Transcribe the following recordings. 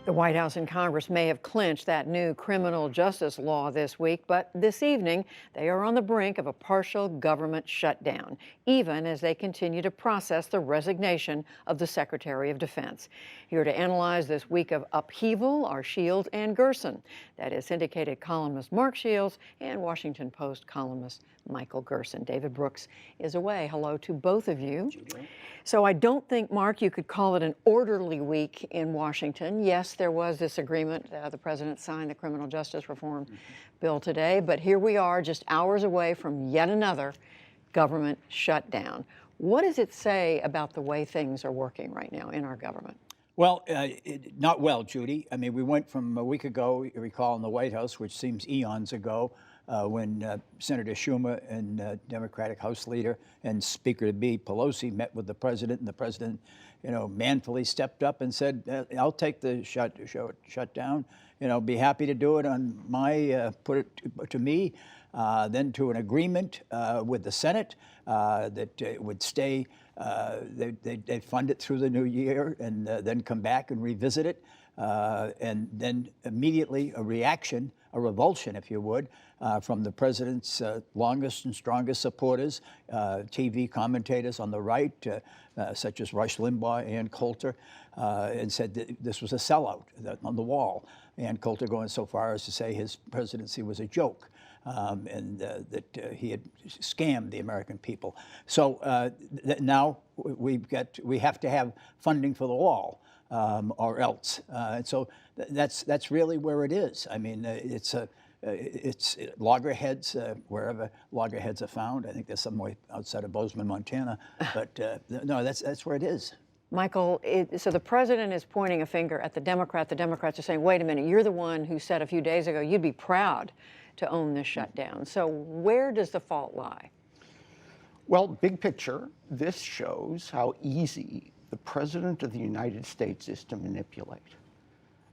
The White House and Congress may have clinched that new criminal justice law this week, but this evening they are on the brink of a partial government shutdown, even as they continue to process the resignation of the Secretary of Defense. Here to analyze this week of upheaval are Shields and Gerson. That is syndicated columnist Mark Shields and Washington Post columnist Michael Gerson. David Brooks is away. Hello to both of you. So I don't think, Mark, you could call it an orderly week in Washington. Yes, there was this agreement. The president signed the criminal justice reform bill today, but here we are just hours away from yet another government shutdown. What does it say about the way things are working right now in our government? Well, not well, Judy. I mean, we went from a week ago, you recall, in the White House, which seems eons ago, when Senator Schumer and Democratic House Leader and Speaker-to-be Pelosi met with the president, and the president, manfully stepped up and said, "I'll take the shutdown. Be happy to do it on my put it to me." Then to an agreement with the Senate that it would stay. They'd fund it through the new year and then come back and revisit it. And then immediately a reaction, a revulsion, if you would, from the president's longest and strongest supporters, TV commentators on the right, such as Rush Limbaugh, Ann Coulter, and said that this was a sellout on the wall. Ann Coulter going so far as to say his presidency was a joke. And that he had scammed the American people. So now we have to have funding for the wall, or else. And so that's really where it is. I mean, it's loggerheads wherever loggerheads are found. I think there's some way outside of Bozeman, Montana, but no, that's where it is. Michael, so the president is pointing a finger at the Democrat. The Democrats are saying, wait a minute, you're the one who said a few days ago you'd be proud to own this shutdown. So where does the fault lie? Well, big picture, this shows how easy the President of the United States is to manipulate.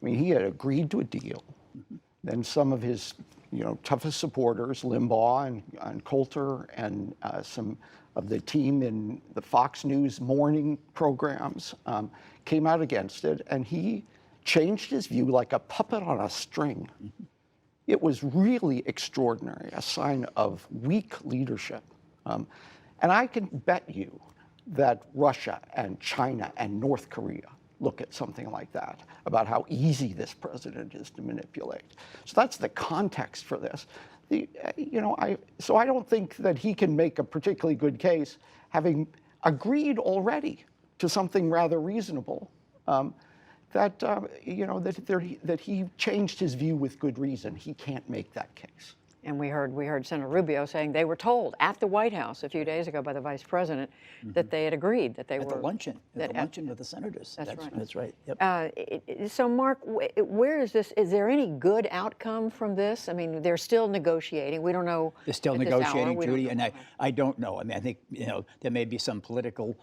I mean, he had agreed to a deal. Then some of his toughest supporters, Limbaugh and Coulter, and some of the team in the Fox News morning programs came out against it, and he changed his view like a puppet on a string. It was really extraordinary, a sign of weak leadership. And I can bet you that Russia and China and North Korea look at something like that, about how easy this president is to manipulate. So that's the context for this. So I don't think that he can make a particularly good case, having agreed already to something rather reasonable, that he changed his view with good reason. He can't make that case. And we heard Senator Rubio saying they were told at the White House a few days ago by the vice president that they had agreed that they at were the luncheon with the senators. That's right. That's right. Yep. So, Mark, where is this? Is there any good outcome from this? I mean, they're still negotiating. We don't know. They're still negotiating, Judy, and I don't know. I mean, I think there may be some political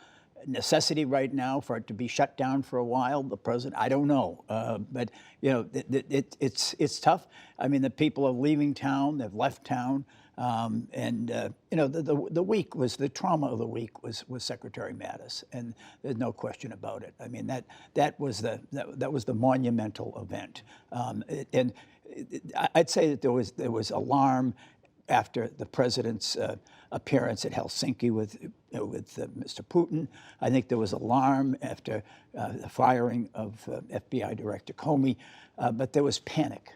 necessity right now for it to be shut down for a while. The president, I don't know, but it's tough. I mean, the people are leaving town. They've left town, and the week was the trauma of the week was Secretary Mattis, and there's no question about it. I mean, that was the monumental event, and I'd say that there was alarm after the president's appearance at Helsinki with Mr. Putin. I think there was alarm after the firing of FBI Director Comey, but there was panic,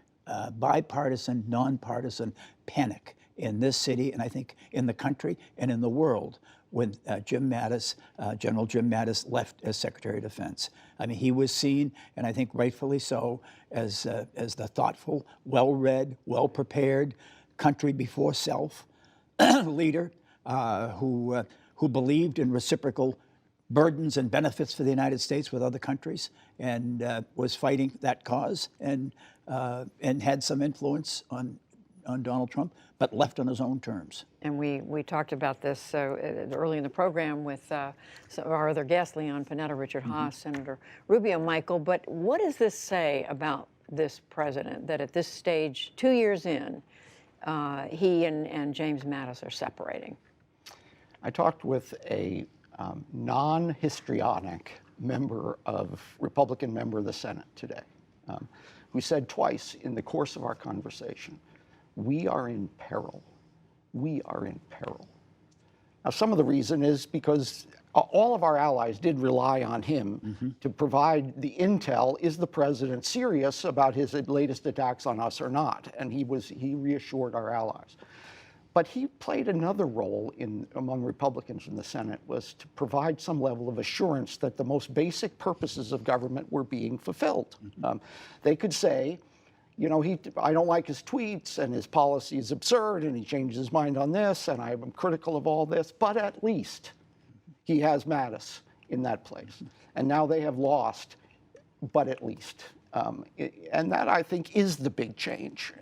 bipartisan, nonpartisan panic in this city, and I think in the country and in the world when General Jim Mattis left as Secretary of Defense. I mean, he was seen, and I think rightfully so, as the thoughtful, well-read, well-prepared, country before self leader who believed in reciprocal burdens and benefits for the United States with other countries, and was fighting that cause, and had some influence on Donald Trump, but left on his own terms. And we talked about this early in the program with some of our other guests, Leon Panetta, Richard Haass, Senator Rubio, Michael. But what does this say about this president, that at this stage, 2 years in, he and James Mattis are separating? I talked with a non-histrionic Republican member of the Senate today. who said twice in the course of our conversation, "We are in peril. We are in peril." Now, some of the reason is because all of our allies did rely on him to provide the intel. Is the president serious about his latest attacks on us or not? And he reassured our allies. But he played another role among Republicans in the Senate, was to provide some level of assurance that the most basic purposes of government were being fulfilled. They could say, you know, I don't like his tweets and his policy is absurd and he changed his mind on this and I'm critical of all this, but at least he has Mattis in that place. And now they have lost, but at least. And that, I think, is the big change.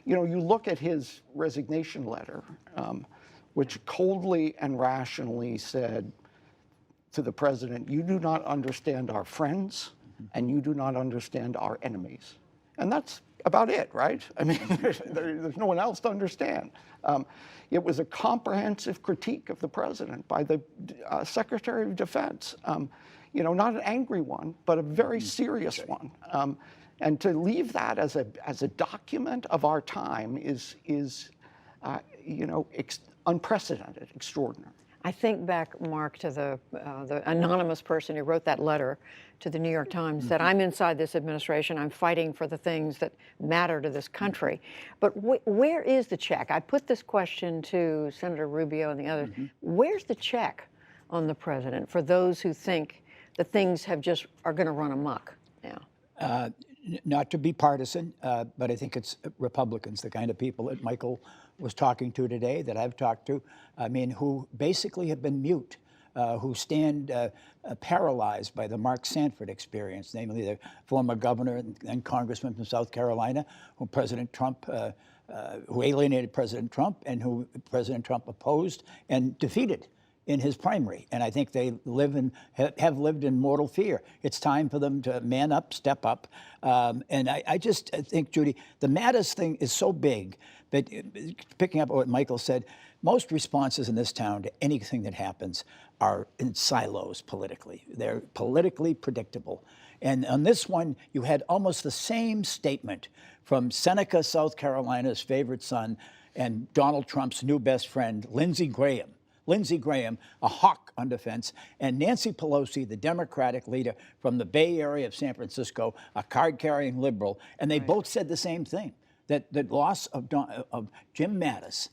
You know, you look at his resignation letter, which coldly and rationally said to the president, you do not understand our friends and you do not understand our enemies. And that's about it, right? I mean, there's no one else to understand. It was a comprehensive critique of the president by the Secretary of Defense. You know, not an angry one, but a very serious one. And to leave that as a document of our time is you know, unprecedented, extraordinary. I think back, Mark, to the anonymous person who wrote that letter to the New York Times, that I'm inside this administration, I'm fighting for the things that matter to this country. But where is the check? I put this question to Senator Rubio and the others. Where's the check on the president for those who think that things are going to run amok now? Not to be partisan, but I think it's Republicans, the kind of people that Michael was talking to today, that I've talked to, I mean, who basically have been mute, who stand paralyzed by the Mark Sanford experience, namely the former governor and congressman from South Carolina, who President Trump, who alienated President Trump and who President Trump opposed and defeated in his primary. And I think they have lived in mortal fear. It's time for them to man up, step up. And I think, Judy, the Mattis thing is so big that, picking up on what Michael said, most responses in this town to anything that happens are in silos politically. They're politically predictable. And on this one, you had almost the same statement from Seneca, South Carolina's favorite son, and Donald Trump's new best friend, Lindsey Graham. Lindsey Graham, a hawk on defense, and Nancy Pelosi, the Democratic leader from the Bay Area of San Francisco, a card-carrying liberal, and they both said the same thing, that the loss of Jim Mattis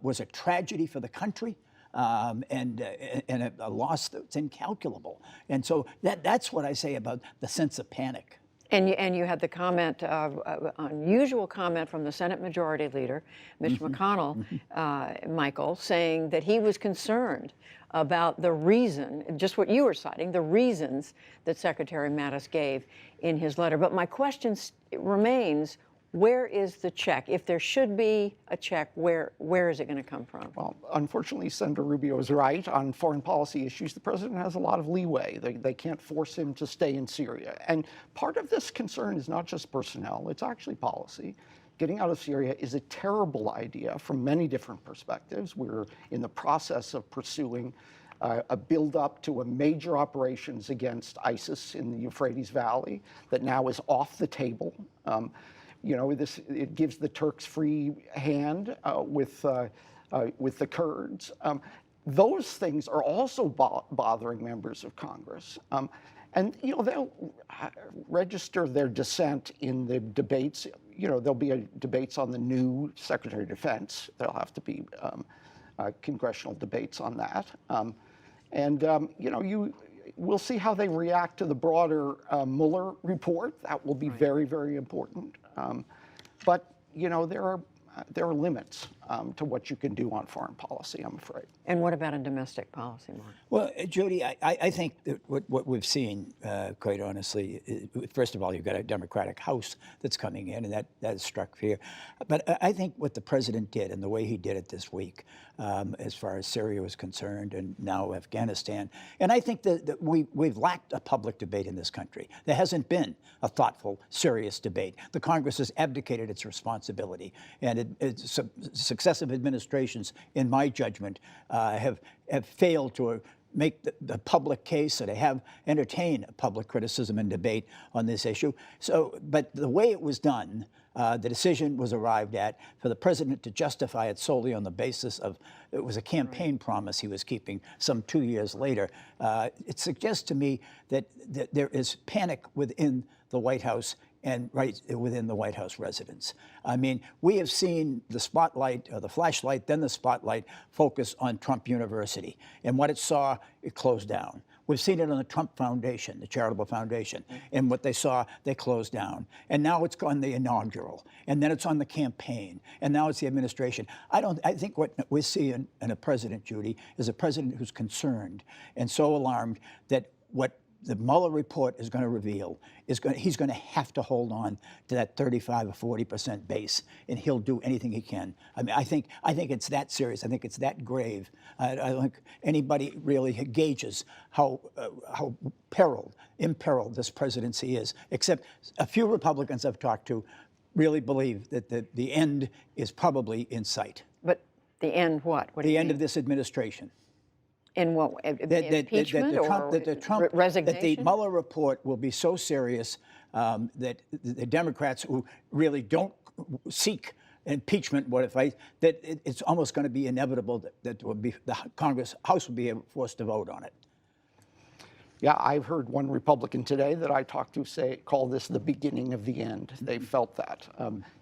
was a tragedy for the country, and a loss that's incalculable. And so that's what I say about the sense of panic. And you had the comment, unusual comment from the Senate Majority Leader, Mitch McConnell, Michael, saying that he was concerned about the reason, just what you were citing, the reasons that Secretary Mattis gave in his letter. But my question remains, where is the check? If there should be a check, where is it going to come from? Well, unfortunately, Senator Rubio is right. On foreign policy issues, the president has a lot of leeway. They can't force him to stay in Syria. And part of this concern is not just personnel, it's actually policy. Getting out of Syria is a terrible idea from many different perspectives. We're in the process of pursuing a build-up to a major operations against ISIS in the Euphrates Valley that now is off the table. You know, it gives the Turks free hand with the Kurds. Those things are also bothering members of Congress. And, you know, they'll register their dissent in the debates. You know, there'll be debates on the new Secretary of Defense. There'll have to be congressional debates on that. You know, we'll see how they react to the broader Mueller report. That will be very, very important. But, you know, there are limits to what you can do on foreign policy, I'm afraid. And what about in domestic policy, Mark? Well, Judy, I think that what we've seen, quite honestly, first of all, you've got a Democratic House that's coming in, and that struck fear. But I think what the president did and the way he did it this week, as far as Syria was concerned, and now Afghanistan, and I think that we've lacked a public debate in this country. There hasn't been a thoughtful, serious debate. The Congress has abdicated its responsibility, and successive administrations, in my judgment, have failed to make the public case, or to entertain public criticism and debate on this issue. So, but the way it was done, the decision was arrived at for the president to justify it solely on the basis of it was a campaign promise he was keeping some 2 years later. It suggests to me that there is panic within the White House and right within the White House residence. I mean, we have seen the spotlight, or the flashlight, then the spotlight focus on Trump University. And what it saw, it closed down. We've seen it on the Trump Foundation, the charitable foundation. And what they saw, they closed down. And now it's on the inaugural. And then it's on the campaign. And now it's the administration. I think what we see in a president, Judy, is a president who's concerned and so alarmed that what the Mueller report is going to reveal he's going to have to hold on to that 35 or 40% base, and he'll do anything he can. I mean, I think it's that serious. I think it's that grave. I don't think anybody really gauges how imperiled this presidency is, except a few Republicans I've talked to really believe that the end is probably in sight. But the end what? What do The you end mean? of this administration. In what? Impeachment or resignation? That the Mueller report will be so serious that the Democrats who really don't seek impeachment, that it's almost going to be inevitable that the House will be forced to vote on it. Yeah, I've heard one Republican today that I talked to call this the beginning of the end. They felt that.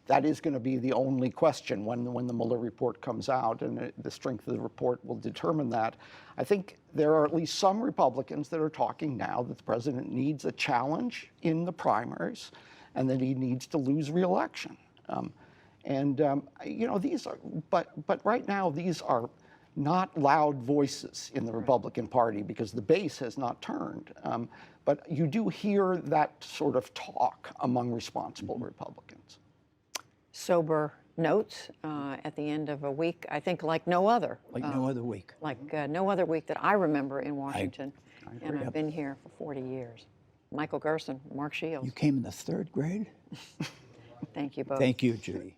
That is going to be the only question when the Mueller report comes out, and the strength of the report will determine that. I think there are at least some Republicans that are talking now that the president needs a challenge in the primaries, and that he needs to lose re-election. You know, these are, but right now these are not loud voices in the Republican Party because the base has not turned. But you do hear that sort of talk among responsible Republicans. Sober notes at the end of a week, I think, like no other. Like no other week. Like no other week that I remember in Washington. And I've been here for 40 years. Michael Gerson, Mark Shields. You came in the 3rd grade? Thank you both. Thank you, Judy.